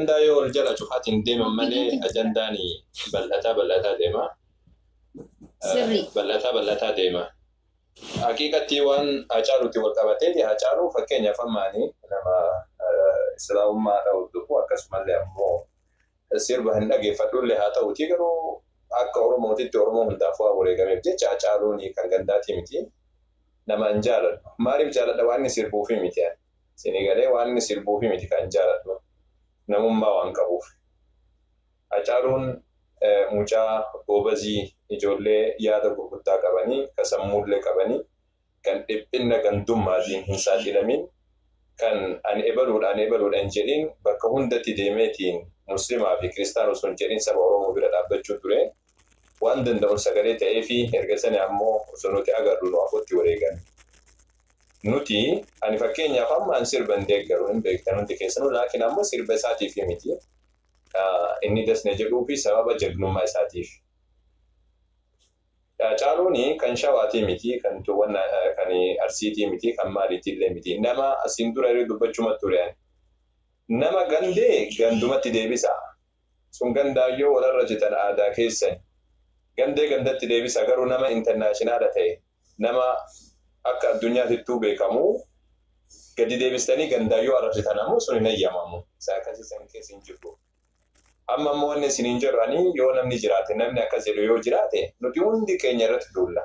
أجندة يو رجال شوفات ديما مالي أجنداني بلتا ديما سري بلتا ديما حقيقة وان أجارو تقول كبتي أجارو فكين يفهماني لما إسلام ما أو دكوا كسم اللي أمو السير بهندقي فدول لها تو تيجرو akka Oromootitti Oromoo hundaafuu wareegameef jecha Hacaaluun kan gandaati miti. Nama hin jaaladhu. Maaliif jaaladha? Waan inni sirbuufi miti. Isinii galee waan inni sirbuufi miti kan jaaladhu. Namummaa waan qabuuf. Hacaaluun mucaa goobazii ijoollee yaada gurguddaa qabanii, kan sammuullee qabanii, kan dhiphina gandummaatiin hin saaxilamin, kan ani ebaluudha hin jedhin bakka hundatti deemeetiin Muslimaa fi Kiristaanaa osoo hin jedhin saba Oromoo bira dhaabbachuu ture. Waan danda'uun sagalee ta'ee fi erga sana ammoo osoo nuti agarru nu afuutti wareegan. Nuti ani fakkeenyaaf amma an sirban deeggaru hin beektan hundi keessanuu laakiin ammoo sirba isaatiif miti. Inni dasne jedhuu fi sababa jagnummaa isaatiif. Hacaaluun kan Shawaatii miti, kan Arsiitii miti, kan Maaliitiillee miti. Nama asiin dura dubbachuma ture. Nama gandee gandumatti deebisa. Sun gandaayyoo warra jitan aadaa keessan. Gandee gandatti deebisa garuu nama intarnaashinaala ta'e. Nama akka addunyaatittuu beekamu gadi deebistanii gandaayyoo arrabsitan ammoo sun hin eeyyamamu. Isa akkasii san keessa hin jirtu. Amma ammoo wanni isin hin jedhanii yoo namni jiraate namni akkas jedhu yoo jiraate nuti hundi keenya irratti duulla.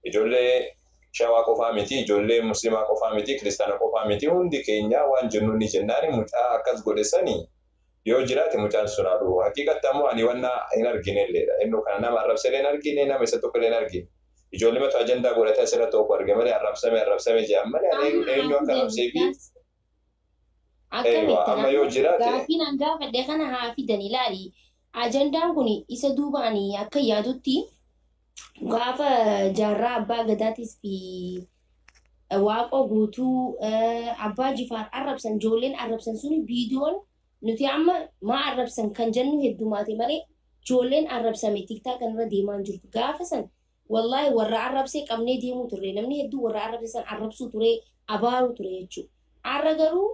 Ijoollee Shawaa qofaa miti, ijoollee Muslimaa qofaa miti, Kiristaana qofaa miti, hundi keenya waan jennu ni jennaani mucaa akkas godhessanii yoo jiraate mucaan sun haadhu. Haqiiqatti ammoo ani wanna hin arginelleedha. Inni kana nama arrabsee hin argine, nama isa tokko illee hin argine. Ijoollee mata ajandaa godhatee asirratti tokko arge malee arrabsame jedhan malee eenyu akka arrabsee fi amma yoo jiraate. Gaafiin hangaa fadhee kana haa fidan ilaali. Ajandaan kun isa duubaanii akka yaadutti gaafa jaarraa abbaa gadaatis fi waaqa guutuu abbaa jifaar arrabsan ijoolleen arrabsan suni viidiyoon nuti amma maa arrabsan kan jennu heddumaate malee ijoolleen arrabsame tiktaa kanarra deemaa jirtu gaafa san wallaahi warra arrabsee qabnee deemuu turre namni hedduu warra arrabse san arrabsuu ture abaaruu ture jechuudha. Har'a garuu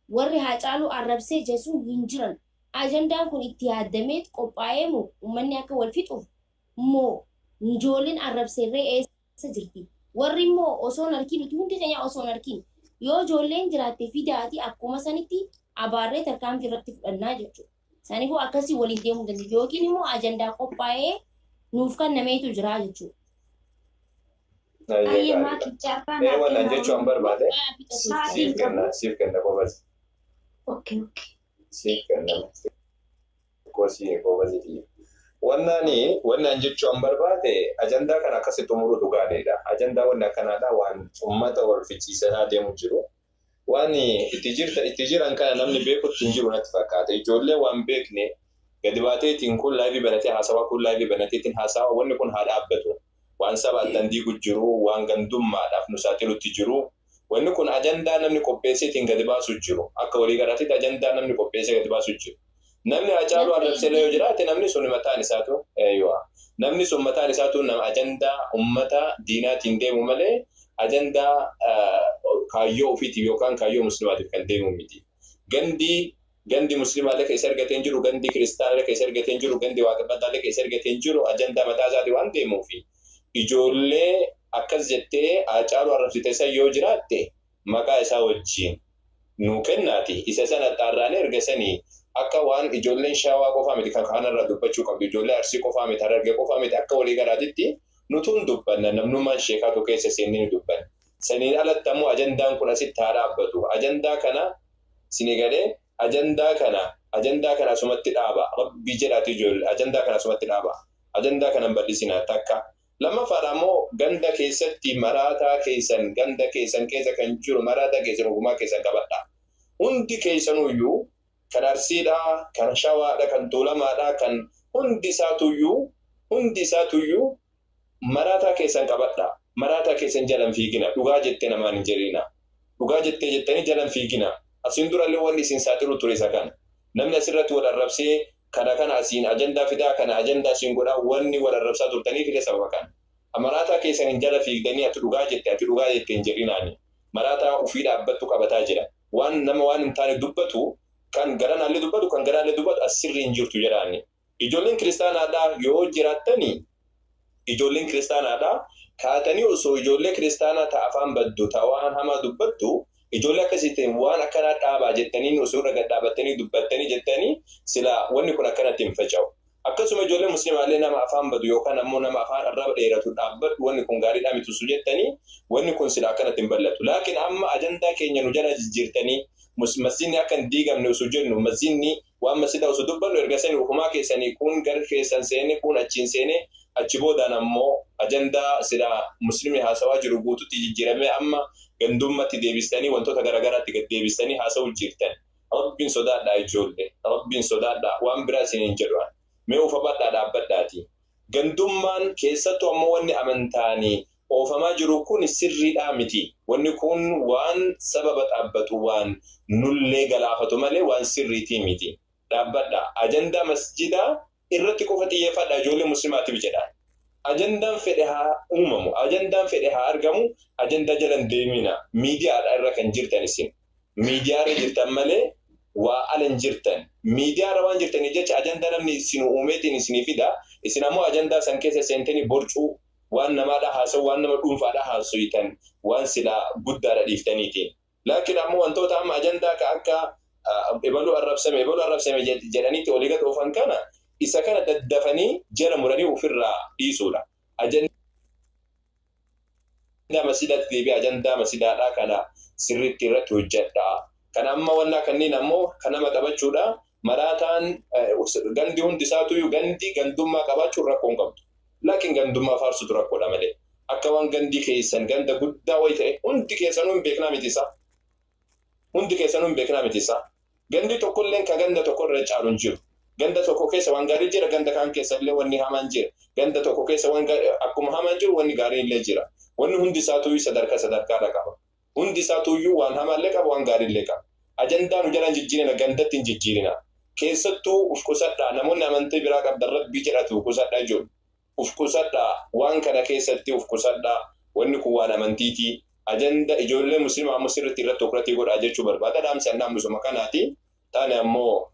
warri Hacaaluu arrabsee jechuun hin jiran. Ajandaan kun itti yaadamee qophaa'ee moo uummanni akka wal fixuuf moo ijoolleen arrabseerree eessa jirti? Warri immoo osoo hin argin nuti hundi keenya osoo hin argin yoo ijoolleen jiraatte fidaati akkuma sanitti abaarree tarkaanfii irratti fudhannaa jechuudha. Saniifuu akkasii waliin deemuu dandeenya yookiin immoo ajandaa qophaa'ee nuuf kan nameetu jira jechuudha. Ayyamaa kiccaafaa Wannan jechuun barbaade siif kenna qofas. Okay. Siif kenna kosii qofasiiti. Wannan jechuun barbaade ajandaa kana akkasitti xumuruu dhugaadha. Ajandaa wanna kanaadha waan uummata wal fichiisaa deemu jiru. Waan itti jiran kana namni beekutti hin jiru natti fakkaata. Ijoollee waan beekne gadi baateetiin kun laayivii banatee haasawaa kun laayivii banateetiin haasawaa wanni kun haa dhaabbatu. Waan sabaa dandiigu jiru, waan gandummaadhaaf nu saaxilutti jiru. Wanni kun ajandaa namni qopheesseetiin gadi baasuu jiru. Akka walii galaatiitti ajandaa namni qopheessee gadi baasuu jiru. Namni Hacaaluu arrabsee yoo jiraate namni sun mataan isaatu namni sun mataan isaatu nama ajandaa uummata diinaatiin deemu malee ajandaa kaayyoo ofiitiif yookaan kaayyoo muslimaatiif kan deemu miti. Gandi muslimaalee keessa argatee jiru, gandi kiristaanaalee keessa argatee jiru, gandi waaqeffannaalee keessa argatee jiru ajandaa mataa isaatii waan deemuufi. Ijoollee akkas jettee Hacaaluu arrabsite yoo jiraatte maqaa isaa wajjin nuu kennaati. Isa sana xaarraanii ergasanii akka waan ijoolleen Shawaa qofaa miti kan kanarra dubbachuu qabdu, ijoollee Arsii qofaa miti, Harargee qofaa miti akka walii galaatitti nutuun dubbanna namnummaan sheekaatu keessa seennee dubbanna. Saniin alatti ammoo ajandaan kun asitti haa dhaabbatu. Ajandaa kana sinii galee ajandaa kana asumatti dhaaba. Rabbii jedhaati ijoollee ajandaa kana asumatti dhaaba. Ajandaa kana bal'isinaa takka. Lammaffaa ammoo ganda keessatti maraataa keessan ganda keessan keessa kan jiru maraataa keessan ogumaa keessan qabadha. Hundi keessanuyyuu kan Arsiidhaa, kan Shawaadhaa, kan Tuulamaadhaa, kan hundi isaatuyyuu maraataa keessan qabadha. Maraataa keessan jalan fiigina. Dhugaa jettee namaan hin jedhina. Dhugaa jettanii jalan fiigina. Asiin durallee wanni isin saaxilu ture isa kana. Namni asirratti wal arrabsee kana asiin ajandaa fidaa kana ajandaa asiin godhaa wanni wal arrabsaa turtanii fide sababa kana. Maraataa keessan hin jala fiigdanii ati dhugaa jettee hin jedhinaani. Maraataa ofii dhaabbattu qabataa jira. Waan hin taane dubbatu kan garan allee dubbatu kan garan allee dubbatu asirri hin jirtu jedhaani. Ijoolleen kiristaanaadhaa yoo jiraattanii ijoolleen kiristaanaadhaa kaatanii osoo ijoollee kiristaanaa ta'a afaan baddu ta'a waan hamaa dubbattu ijoollee akkasiitiin waan akkanaa dhaabaa jettanii osoo irra gad dhaabattanii dubbattanii jettanii sila wanni kun akkanatti hin faca'u. Akkasuma ijoollee musliimaallee nama afaan badu yookaan ammoo nama afaan arraba dheeratu dhaabbadhu wanni kun gaariidhaa mitusu jettanii wanni kun sila akkanatti hin bal'atu. Laakiin amma ajandaa keenya nu jala jijjiirtanii masjidni akka hin diigamne osoo jennu masjidni waan masjidaa osoo dubbannu erga sanii hukumaa keessanii kun gar keessan seene kun achiin seene achi boodaan ammoo ajandaa sila musliimii haasawaa jiru guututti jijjiiramee amma gandummatti deebistanii wantoota garaagaraatti gad deebistanii haasawuu jirtan. Rabbiin sodaadhaa ijoollee rabbiin sodaadhaa waan biraa isin hin jedhu. Mee ufa badhaa dhaabbadhaati. Gandummaan keessattuu ammoo wanni amantaanii oofamaa jiru kun sirriidhaa miti. Wanni kun waan sababa dhaabbatu waan nullee galaafatu malee waan sirriitii miti. Dhaabbadhaa. Ajandaa masjidaa irratti qofa xiyyeeffadhaa ijoollee musliimaatiif jedhaan. Ajandaan fedhe haa uumamu. Ajandaan fedhe haa argamu. Ajandaa jalan deemina. Miidiyaadhaa irra kan jirtan isin. Miidiyaarra jirtan malee waa alan jirtan. Miidiyaarra waan jirtanii jecha ajandaa namni isin uumeetiin isinii fida. Isin ammoo ajandaa san keessa seentanii borcuu waan namaadhaa haasa'u waan nama dhuunfaadhaa haasa'uitan waan silaa guddaadha dhiiftaniitiin. Laakiin ammoo wantoota amma ajandaa akka ebaluu arrabsame jedhaniitti olii gad oofan kana isa kana daddafanii jala muranii ofirraa dhiisuudha. Ajandaa masjidaatti deebi'ee ajandaa masjidaadhaa kana sirriitti irratti hojjedhaa. Kan amma wanna kanneen ammoo kan nama qabachuudha. Maraataan gandi hundi isaatu gandi gandummaa qabaachuun rakkoo hin qabdu. Laakiin gandummaa faarsutu rakkoodha malee. Akka waan gandi keessan ganda guddaa wayi ta'e hundi keessanuu hin beeknaa mitisaa. Hundi keessanuu hin beeknaa mitisaa. Gandi tokkolleen ka ganda tokko irra caalu hin jiru. Ganda tokko keessa waan gaarii jira ganda kaan keessa illee wanni hamaan jira. Ganda tokko keessa waan akkuma hamaan jiru wanni gaarii illee jira. Wanni hundi isaatu sadarkaadha qaba. Hundi isaatu waan hamaallee qaba waan gaarii illee qaba. Ajandaan jalaan jijjiirina gandatti hin jijjiirina. Keessattuu uf qusadhaa namoonni amantii biraa qabdan rabbii jedhatu qusadhaa jiru. Uf qusadhaa waan kana keessatti uf qusadhaa wanni kun waan amantiiti. Ajanda ijoollee musliimaa ammoo sirriitti irratti tokkotti godhaa jechuu barbaada. Dhaamsi annaa musuma kanaati. Taane ammoo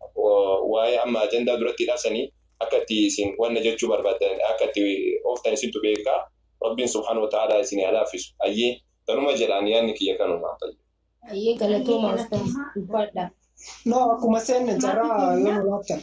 waa'ee amma ajandaa duratti hidhaasanii akkatti isin wanna jechuu barbaadan akkatti ooftan isintu beekaa. Rabbiin subhaanahu wa ta'aalaa isin halaafisu. Ayyee tanuma jedhaan yaadni kiyya kanuma. Ayyee galatooma ustaas dubbadha. No, akkuma seenne jaraa yoo laattan.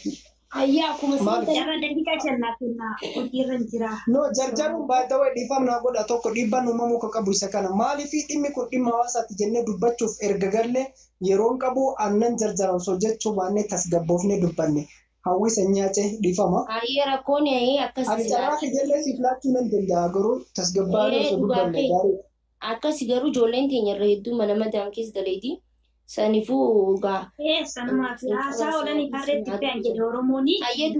Ayyee akkuma seenne Jarra daqiiqaa jannaafinna hojiirra jira. No, jarjaruun baay'ee dhiifamnaa godha tokko dhiibbaan uumamuu kan qabu isa kana. Maaliif dhimmi kun dhimma hawaasaatti jennee dubbachuuf erga gallee yeroon qabu aannan jarjaran osoo jechuu baannee tasgabboofnee dubbanne. Hawwisa nyaatee dhiifama. Ayyee rakkoon akkasii. Ati jaraa fiigellee siif laachuu nan danda'a garuu tasgabbaanee osoo dubbanne gaarii. Akkasii garuu ijoolleen teenya irra hedduu mana madaan keessa daleeti. Sanifuu gaa. Sanumaaf haasaa oolanii kaarreetti fe'an jedhe Oromooni. Ayyee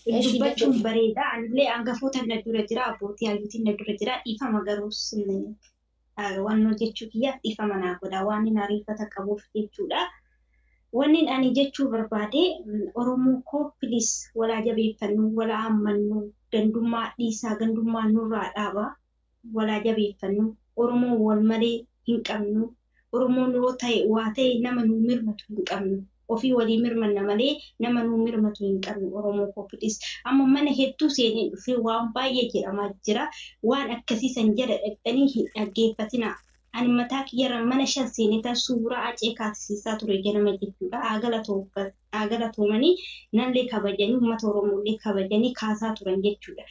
dubbachuun bareeda. Anillee hangafoota na dura jira abbootii hayyuutiin na dura jira dhiifama garuus wannoo jechuu kiyyaaf dhiifama naa godha waan inni ariifata qabuuf jechuudha. Wanni ani jechuu barbaade Oromoo kooppilis walaa jabeeffannu walaa hammannu gandummaa dhiisaa gandummaa nurraa dhaaba walaa jabeeffannu Oromoo wal malee hin qabnu. Oromoon yoo ta'e waa ta'e nama nu mirmatu hin qabnu. Ofii walii mirmanna malee nama nu mirmatu hin qabnu Oromoo kooppilis. Amma mana hedduu seenee dhufee waan baay'ee jedhamaa jira. Waan akkasii san jala dhaqxanii hin dhaggeeffatina. Ani mataa kiyyarra mana 5 seenetaa suuraa acee kaasisiisaa ture jedhama jechuudha. Agalatoomanii nallee kabajanii uummata Oromoolee kabajanii kaasaa turan jechuudha.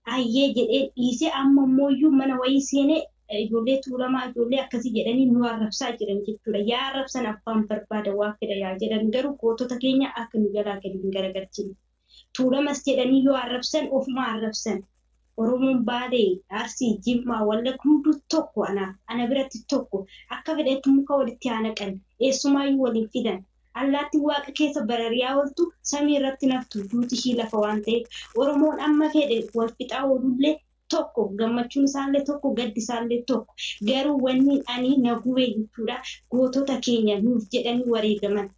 Ayyee jedhee dhiisee amma mooyyuu mana wayii seenee ijoollee tuulamaa ijoollee akkasii jedhanii nu arrabsaa jiran jechuudha. Yaa arrabsan abbaan barbaada waa fedha yaa jedhan garuu gootota keenya akka nu jalaa gadi hin garagalchine. Tuulamas jedhanii yoo arrabsan ofuma arrabsan. Oromoon Baalee, Arsii, Jimmaa, Wallagga hunduu tokko ana biratti tokko akka fedhetti muka walitti aanaqan eessumaayyuu waliin fidan. Allaatti waaqa keessa barariyaa ooltu samii irratti naftu duuti ishii lafa waan ta'eef Oromoon amma fedhe wal fixaa oolullee tokko gammachuun isaallee tokko gaddi isaallee tokko garuu wanni ani nagubee jechuudha gootota keenya nuuf jedhanii wareegaman.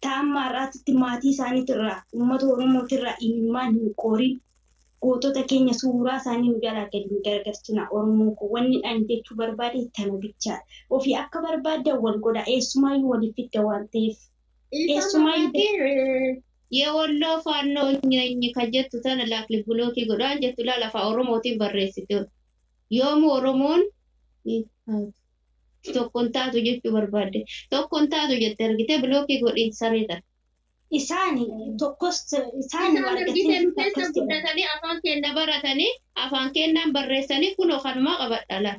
Taammaa irraatti maatii isaaniitirraa uummata Oromootirraa imimmaan hin qooriin gootota keenya suuraa isaanii nu jalaa gadi nu gargaarchina Oromoo ko wanni dhaan jechuu barbaade tana bichaadha. Ofii akka barbaaddan wal godha eessumayyuu waliif fidda waan ta'eef. Eessumayyuu የወሎ ፋኖ እኝ ከጀቱ ተነ ላክሊ ብሎኪ ጎዳን ጀቱ ላላፋ ኦሮሞቲን በሬሲቱ ዮሙ ኦሮሞን tokkontaatu jechuu barbaadde tokkontaatu jette ergite bilookii godhiin sareeta isaani tokkos isaani keessa guddatanii afaan keenya baratanii afaan keenyaan barreessanii kunoo kanuma qabadhala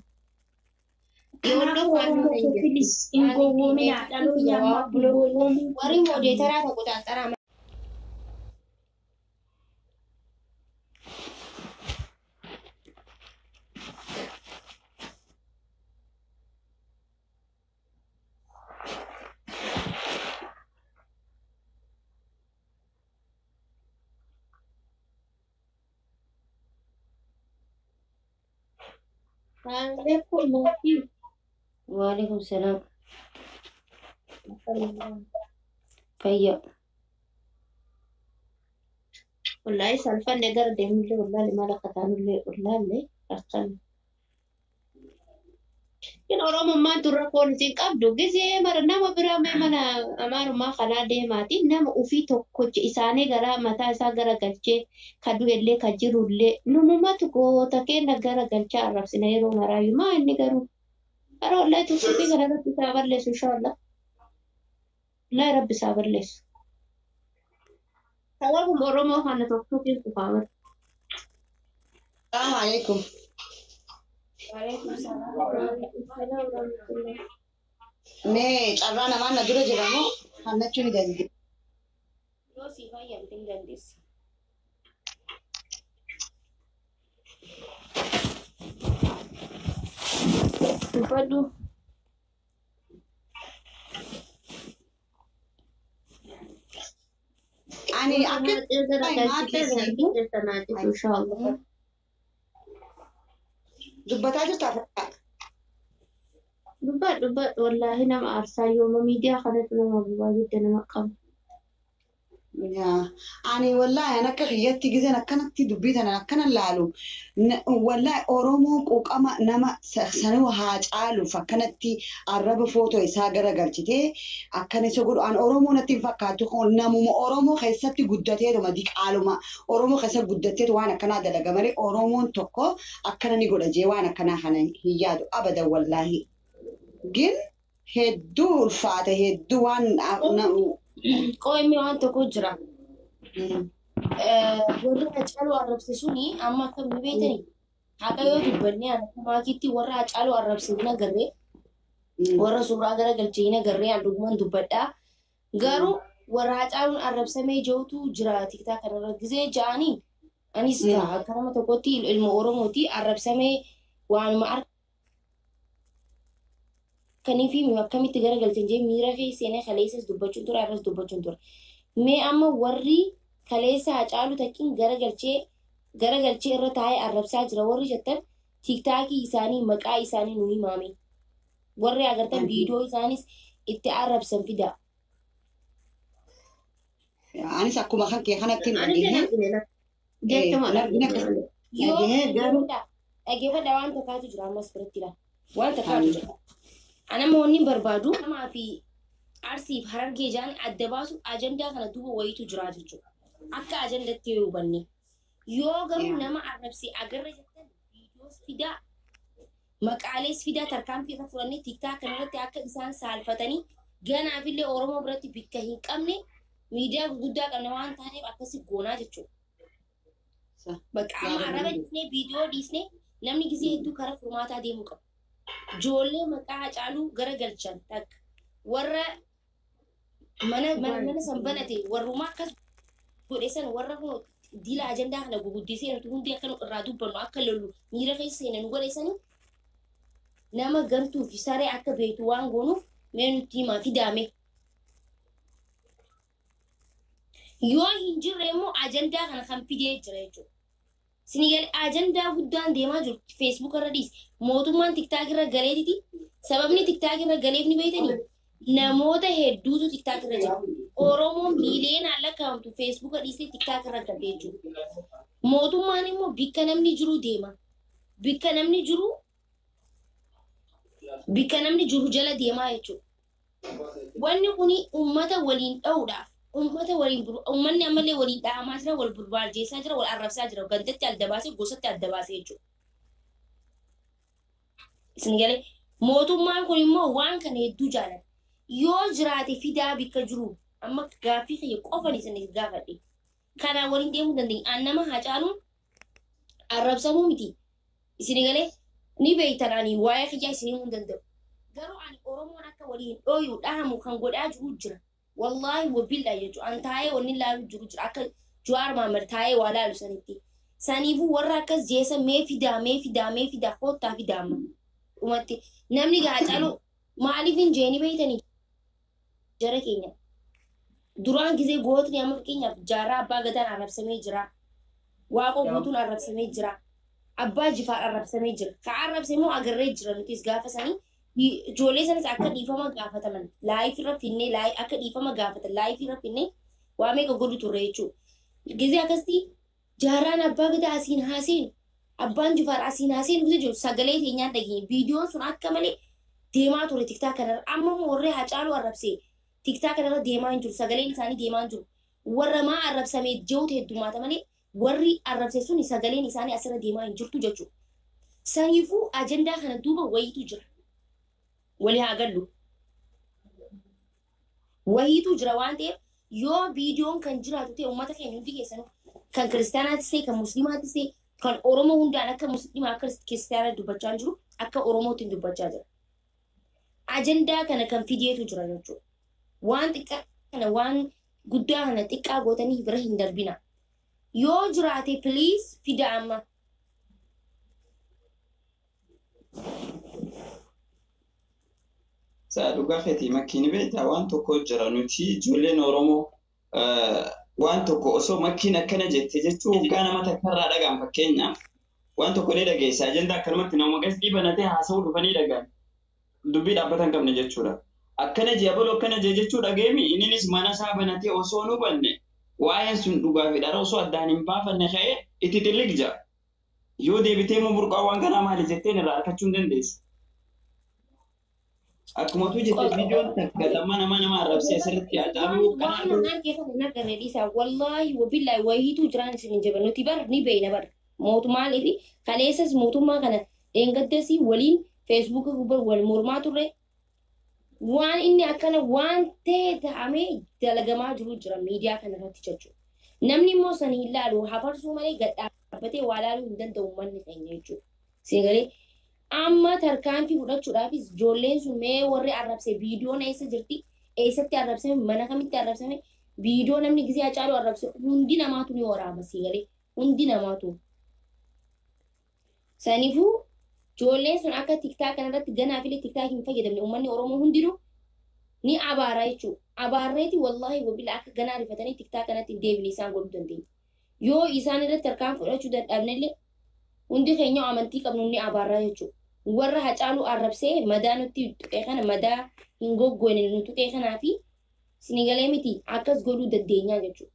warri moodeetaraa tokko xaxxaraa وعليكم السلام فيا والله سالفة نقدر ديمل والله ما لقطانه اللي والله اللي أقل إن أورام ما ترى كونتين قبضو جزء مرنا ما برا ما أمار ما خلا ديماتي نام وفي توكج إسانة غرا متى إسا غرا غلچه كدو اللي كجرو اللي نمو ما تكو تكين غرا غلچه عرب سنيرو مرايو ما إني غرو أرى الله توفيق غرا رب سابر ليس إن شاء الله لا رب سابر ليس هواهم أورام خانة توفيق كفاور السلام عليكم. وعليكم السلام مي أرانا ما ندرج جرامو هنشوني دادي. يوسي فيا بتنجلس تفضلوا أنا أكيد إن شاء الله دبتها جرت دبت والله نم أرسل يوم ميديا خلت لنا بواجد أنا مقام يا أنا والله أنا كخيتي جزء أنا كانت تدبيت أنا كان اللالو والله أورومو وكما نما سنو هاج آلو فكانت تي عرب فوتو إساقرا قرتي أكان يسوقول أن أورومو نتي فكاتو خون نمو أورومو خيستي قدتي وما ديك آلو ما أورومو خيست قدتي وانا كنا دلا جمري أورومو تكو أكان نقول أجي وانا كنا هنا هيادو أبدا والله جن هدو الفاتة هدو وان قوي ميوان تكو جرا warra Hacaaluu arrabsisuuni amma akka beekani haqa yoo dubbanne akkuma kitti warra Hacaaluu arrabsisuun agarree warra suuraa gara galchee agarree addungumaan dubbadhaa garuu warra Hacaaluun arrabsamee jirutu jira tiktaa kanarra gizee ja'anii anis akka nama tokkotti ilma Oromooti arrabsamee waanuma kaniifi akkamitti gara galchee jee miira kee seenee kaleessas dubbachuun ture arras dubbachuun ture mee amma warri kaleessa Hacaaluu takkiin gara galchee irra taa'ee arrabsaa jira warri jettan tiktaakii isaanii maqaa isaanii nu himaame warri agartan viidiyoo isaanis itti arrabsan fida. Anis akkuma kan kee kanatti dhageeffadha waan takkaatu jira ammas birattidha waan takkaatu jira. Ana moonni barbaadu namaa fi arsiif harargee jaan adda baasu ajandaa kana duuba wayitu jira jechuudha. Akka ajandaatti yoo hubanne yoo garuu nama arrabsee agarra jettan viidiyoos fidaa maqaalees fidaa tarkaanfii irra fudhannee tiktaa kanarratti akka isaan saalfatanii ganaafillee Oromoo biratti bikka hin qabne miidiyaa gurguddaa qabna waan taaneef akkasi goonaa jechuudha. Bakka amma arraba dhiisnee viidiyoo dhiisnee namni gisee hedduu karaa furmaataa deemuu qaba. Ijoollee maqaa Hacaaluu gara galchan takka warra mana sanbanate warrumaa akkas godhesan warra kun dila ajandaa kana guguddisee nuti hundi akka irraa dubbannu akka lollu miira keessa seenan godhesanii nama gantuu fi saree akka beektu waan goonuuf mee nutti himaa fidaame. Yoo hin jirre immoo ajandaa kana kan fidee jira jechuudha. Sinigal ajandaa guddaan deemaa jiru Facebook irra dhiis mootummaan TikTok irra galeetiti sababni TikTok irra galeef ni beeytanii namoota hedduutu TikTok irra jira Oromoon miiliyoonaan lakkaa'amtu Facebook dhiisee TikTok irra galee jechuudha mootummaan immoo bikka namni jiru deema. Bikka namni jiru jala deemaa jechuudha. Wanni kuni uummata waliin dha'uudhaaf uummanni ammallee waliin dha'amaa jira, wal barbaadeessaa jira, wal arrabsaa jira, gandatti adda baasee gosatti adda baasee jechuudha. Isin galee mootummaan kun immoo waan kana hedduu jaalata. Yoo jiraate fidaa bikka jiru amma gaaffii kiyya qofan isin gaafadhe. Kanaan waliin deemuu dandeenya. An nama Hacaaluun arrabsamuu miti. Isin galee ni beektan ani waa'ee kiyyaa isin himuu hin danda'u. Garuu ani Oromoon akka waliin dhooyuu dhahamu kan godhaa jiru jira. Wallaahi wabillahi jechuudha. An taa'ee wanni ilaaluu jiru jira. Akka Jawaar Mohaammed taa'ee waa laalu sanitti. Saniifuu warra akkas jeessa mee fidaa koottaa fidaa amma. Dhumatti namni Hacaaluu maaliif hin jeeni beeytanii? Jara keenya. Duraan gisee gootni amma fakkeenyaaf Jaarraa Abbaa Gadaan arrabsamee jira. Waaqoo guutuun arrabsamee jira. Abbaa Jifaar arrabsamee jira. Ka arrabse immoo agarree jira nutis gaafa sanii ijoollee sanas akka dhiifama gaafataman laayif irra finnee akka dhiifama gaafatan laayif irra finnee waa meeqa godhu turre jechuudha. Gisee akkasitti Jaarraan Abbaa Gadaa asiin haaseen Abbaan Jifaar asiin haaseen nuti jiru sagalee teenyaan dhageenye viidiyoon sun akka malee deemaa ture tiktaa kanarra amma warree Hacaaluu arrabsee tiktaa kanarra deemaa hin jiru sagaleen isaanii deemaa hin jiru warra maa arrabsamee jiruutu heddumaata malee warri arrabse sun sagaleen isaanii asirra deemaa hin jirtu jechuudha. Saniifuu ajandaa kana duuba wayiitu jira. Walii haa gallu. Wayiitu jira waan ta'eef yoo viidiyoon kan jiraatu ta'e uummata keenya hundi keessanuu kan kiristaanaatis ta'e kan musliimaatis ta'e kan Oromoo hundaan akka musliimaa akka kiristaanaa dubbachaa jiru akka Oromootiin dubbachaa jira. Ajandaa kana kan fideetu jira jechuudha. Waan xiqqaa kana waan guddaa kana xiqqaa gootanii bira hin darbina. Yoo jiraate please fida amma. Dhugaa feetii makkiin beektaa waan tokko jira nuti ijoolleen Oromoo waan tokko osoo makkiin akkana jette jechuun hoggaa nama takkarraa dhagaan fakkeenyaaf waan tokko ni dhageessa ajandaa akkanumatti nama gas dhiibanatee haasa'uu dhufanii dhagaan dubbii dhaabbatan qabne jechuudha. Akkana jee abaloo akkana jee jechuu dhageemi inninis mana isaa banatee osoo nu banne waa'een sun dhugaa fi dhara osoo addaan hin baafanne ka'ee itti xilliqja. Yoo deebitee immoo burqaa waan kanaa maali jetteen irraa argachuu hin dandeessu. Akkuma tu jette viidiyoon takka lamma nama arrabsee asirratti Hacaaluu waan argee kana nagarre dhiisaa wallaahi wabillahi wayiitu jiraan isin hin jaban nuti bar ni beeyna bar mootummaan fi kaleessas mootummaa kana dheengaddasii waliin feesbuuka wal mormaa turre waan inni akkana waan ta'e ta'amee dalagamaa jiru jira miidiyaa kana irratti jechuudha. Namni immoo san hin laalu hafarsuu malee gad dhaabbatee waa laaluu hin danda'u uummanni keenya jechuudha. Seegalee amma tarkaanfii fudhachuudhaafis ijoolleen sun mee warri arrabse viidiyoon eessa jirti? Eessatti arrabsame? Mana kamitti arrabsame? Viidiyoo namni gisee Hacaaluu arrabse hundi namaatu ni waraaba seegalee hundi namaatu. Saniifuu ijoolleen sun akka tiktaa kanarratti ganaa filee tiktaa hin fayyadamne uummanni Oromoo hundinuu ni abaara jechuudha. Abaarreeti wallaahi wabila akka ganaa rifatanii tiktaa kanatti deebine isaan godhuu dandeenya. Yoo isaan irratti tarkaan fudhachuu dadhabnellee hundi keenya amantii qabnu ni abaarraa jechuudha. Warra Hacaaluu arrabsee madaa nutti tuqee kana madaa hin goggoone nu tuqee kanaa fi sinigalee miti akkas godhuu dandeenya jechuudha.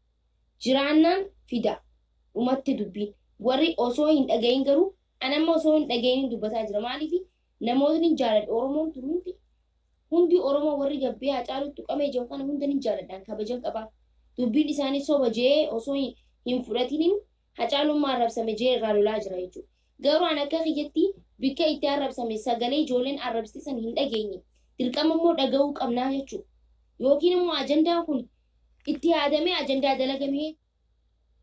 Jiraannaan fida dhumatti dubbiin warri osoo hin dhagayin garuu anamma osoo hin dhagayin dubbataa jira maaliif namoonni jaaladha Oromoon tun hundi Oromoo warri gabbee Hacaaluu tuqamee jiru kana hunda ni jaaladhaan kabajan qaba. Dubbiin isaanii soba jee osoo hin fudhatinin Hacaaluun arrabsame jee irraa lolaa jira jechuudha. Garuu an akka kiyyatti bikka itti arrabsame sagalee ijoolleen arrabsisan hin dhageenye dirqama immoo dhagahuu qabnaa jechuudha. Yookiin immoo ajandaan kun itti yaadamee ajandaa dalagamee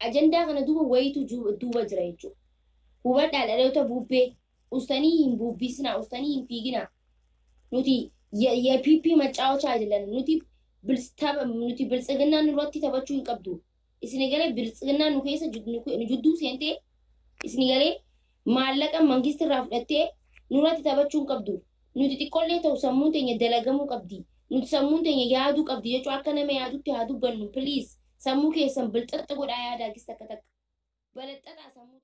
ajandaa kana duuba wayitu duuba jira jechuudha. Hubadhaa dhaloota bubbee ustaanii hin bubbisna ustaanii hin fiigina nuti የፒፒ መጫወቻ አይደለም nuti biltsiginaa nurratti taphachuu hin qabdu isini galee biltsiginaa nu keessa judduu seentee isini galee maallaqa mangistirraa fudhattee nurratti taphachuu hin qabdu nuti xiqqollee ta'u sammuun teenya dalagamuu qabdi nuti sammuun teenya yaaduu qabdi jechuu akka nama yaadutti haa dubbannu please sammuu keessan bilxaxa godhaa yaadaa gis takka takka balaxaxaa sammuu